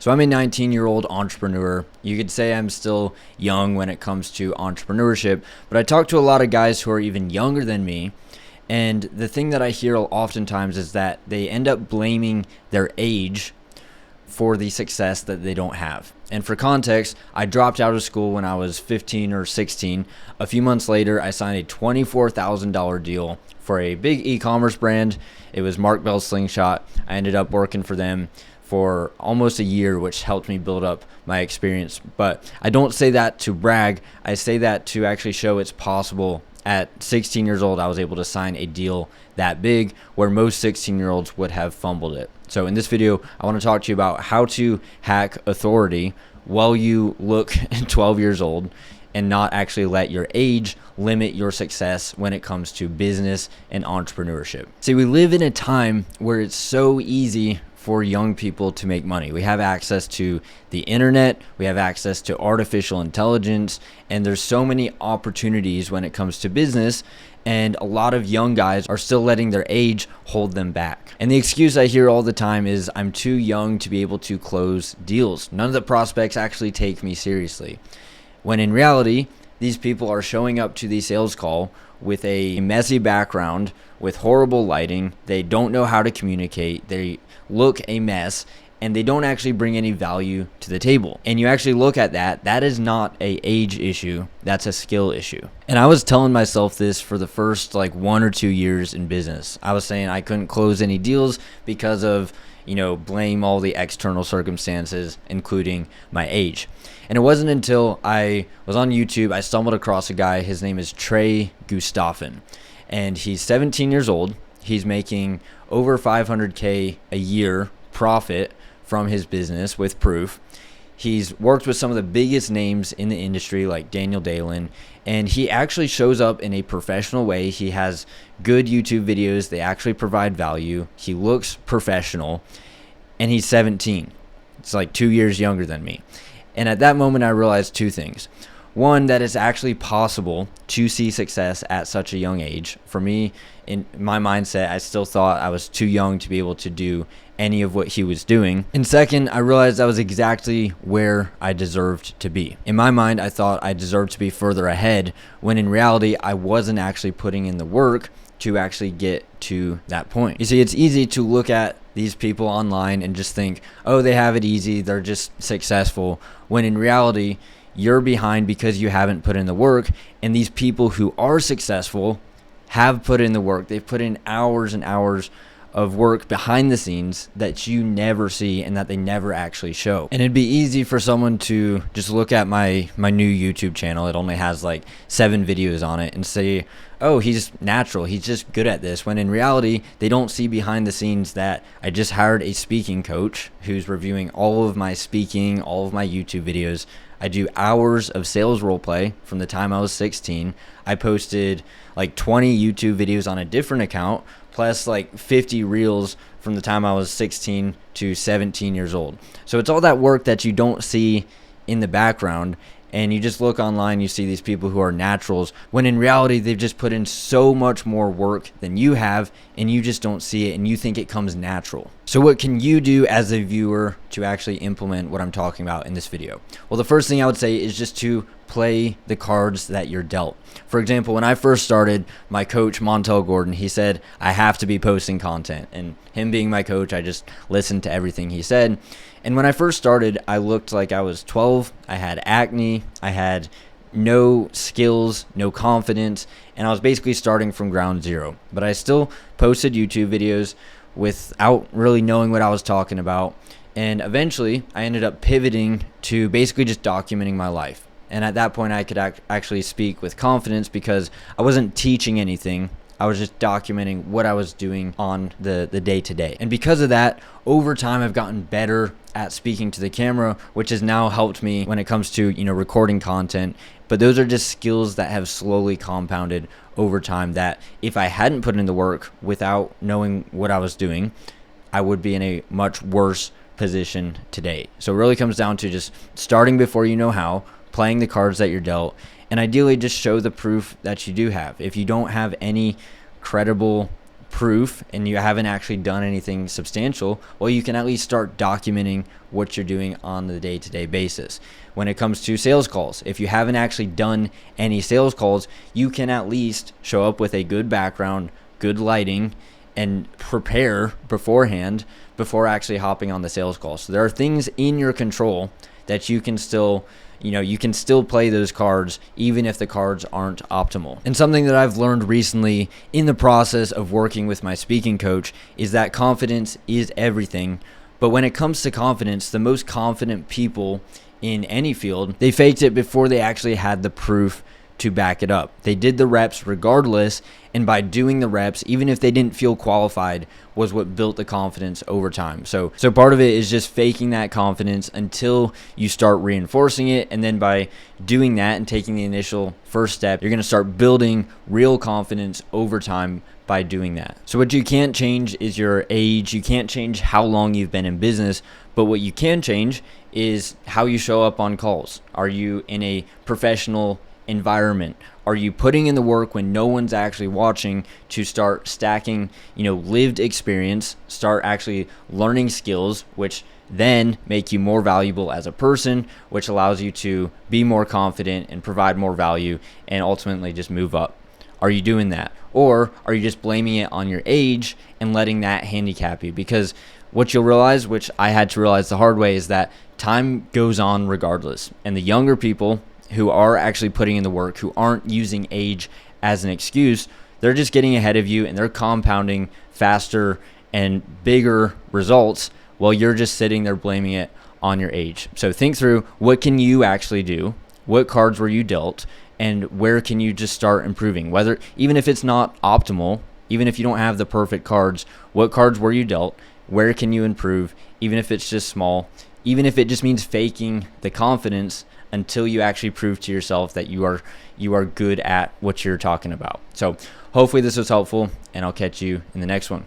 So I'm a 19-year-old entrepreneur. You could say I'm still young when it comes to entrepreneurship, but I talk to a lot of guys who are even younger than me. And the thing that I hear oftentimes is that they end up blaming their age for the success that they don't have. And for context, I dropped out of school when I was 15 or 16. A few months later, I signed a $24,000 deal for a big e-commerce brand. It was Mark Bell Slingshot. I ended up working for them for almost a year, which helped me build up my experience. But I don't say that to brag. I say that to actually show it's possible. At 16 years old, I was able to sign a deal that big where most 16-year-olds would have fumbled it. So in this video, I want to talk to you about how to hack authority while you look 12 years old and not actually let your age limit your success when it comes to business and entrepreneurship. See, we live in a time where it's so easy for young people to make money. We have access to the internet, we have access to artificial intelligence, and there's so many opportunities when it comes to business, and a lot of young guys are still letting their age hold them back. And the excuse I hear all the time is I'm too young to be able to close deals. None of the prospects actually take me seriously. When in reality, these people are showing up to the sales call with a messy background, with horrible lighting. They don't know how to communicate. They look a mess, and they don't actually bring any value to the table. And you actually look at that, that is not a age issue, that's a skill issue. And I was telling myself this for the first 1 or 2 years in business. I was saying I couldn't close any deals because of, blame all the external circumstances, including my age. And it wasn't until I was on YouTube, I stumbled across a guy. His name is Trey Gustafson, and he's 17 years old. He's making over $500K a year profit from his business with proof. He's worked with some of the biggest names in the industry like Daniel Dalen, and he actually shows up in a professional way. He has good YouTube videos. They actually provide value. He looks professional, and he's 17. It's like 2 years younger than me. And at that moment, I realized two things. One, that it's actually possible to see success at such a young age. For me, in my mindset, I still thought I was too young to be able to do any of what he was doing. And second, I realized I was exactly where I deserved to be. In my mind, I thought I deserved to be further ahead, when in reality, I wasn't actually putting in the work to actually get to that point. You see, it's easy to look at these people online and just think, oh, they have it easy, they're just successful, when in reality, you're behind because you haven't put in the work. And these people who are successful have put in the work. They've put in hours and hours of work behind the scenes that you never see and that they never actually show. And it'd be easy for someone to just look at my new YouTube channel. It only has 7 videos on it and say, oh, he's natural, he's just good at this, when in reality, they don't see behind the scenes that I just hired a speaking coach who's reviewing all of my speaking, all of my YouTube videos. I do hours of sales role play from the time I was 16. I posted 20 YouTube videos on a different account, plus 50 reels from the time I was 16 to 17 years old. So it's all that work that you don't see in the background, and you just look online, you see these people who are naturals, when in reality, they've just put in so much more work than you have, and you just don't see it, and you think it comes natural. So what can you do as a viewer to actually implement what I'm talking about in this video? Well, the first thing I would say is just to play the cards that you're dealt. For example, when I first started, my coach, Montel Gordon, he said, I have to be posting content. And him being my coach, I just listened to everything he said. And when I first started, I looked like I was 12. I had acne. I had no skills, no confidence, and I was basically starting from ground zero. But I still posted YouTube videos without really knowing what I was talking about. And eventually, I ended up pivoting to basically just documenting my life. And at that point, I could actually speak with confidence because I wasn't teaching anything. I was just documenting what I was doing on the day-to-day. And because of that, over time, I've gotten better at speaking to the camera, which has now helped me when it comes to, recording content. But those are just skills that have slowly compounded over time, that if I hadn't put in the work without knowing what I was doing, I would be in a much worse position today. So it really comes down to just starting before you know how, playing the cards that you're dealt, and ideally just show the proof that you do have. If you don't have any credible proof and you haven't actually done anything substantial, well, you can at least start documenting what you're doing on the day-to-day basis. When it comes to sales calls, if you haven't actually done any sales calls, you can at least show up with a good background, good lighting, and prepare beforehand before actually hopping on the sales call. So there are things in your control that you can still play those cards even if the cards aren't optimal. And something that I've learned recently in the process of working with my speaking coach is that confidence is everything. But when it comes to confidence, the most confident people in any field, they faked it before they actually had the proof to back it up. They did the reps regardless, and by doing the reps, even if they didn't feel qualified, was what built the confidence over time. So part of it is just faking that confidence until you start reinforcing it, and then by doing that and taking the initial first step, you're going to start building real confidence over time by doing that. So what you can't change is your age. You can't change how long you've been in business, but what you can change is how you show up on calls. Are you in a professional environment? Are you putting in the work when no one's actually watching to start stacking, lived experience, start actually learning skills, which then make you more valuable as a person, which allows you to be more confident and provide more value and ultimately just move up? Are you doing that? Or are you just blaming it on your age and letting that handicap you? Because what you'll realize, which I had to realize the hard way, is that time goes on regardless. And the younger people who are actually putting in the work, who aren't using age as an excuse, they're just getting ahead of you and they're compounding faster and bigger results while you're just sitting there blaming it on your age. So think through, what can you actually do? What cards were you dealt? And where can you just start improving? Even if it's not optimal, even if you don't have the perfect cards, what cards were you dealt? Where can you improve? Even if it's just small, even if it just means faking the confidence until you actually prove to yourself that you are good at what you're talking about. So hopefully this was helpful, and I'll catch you in the next one.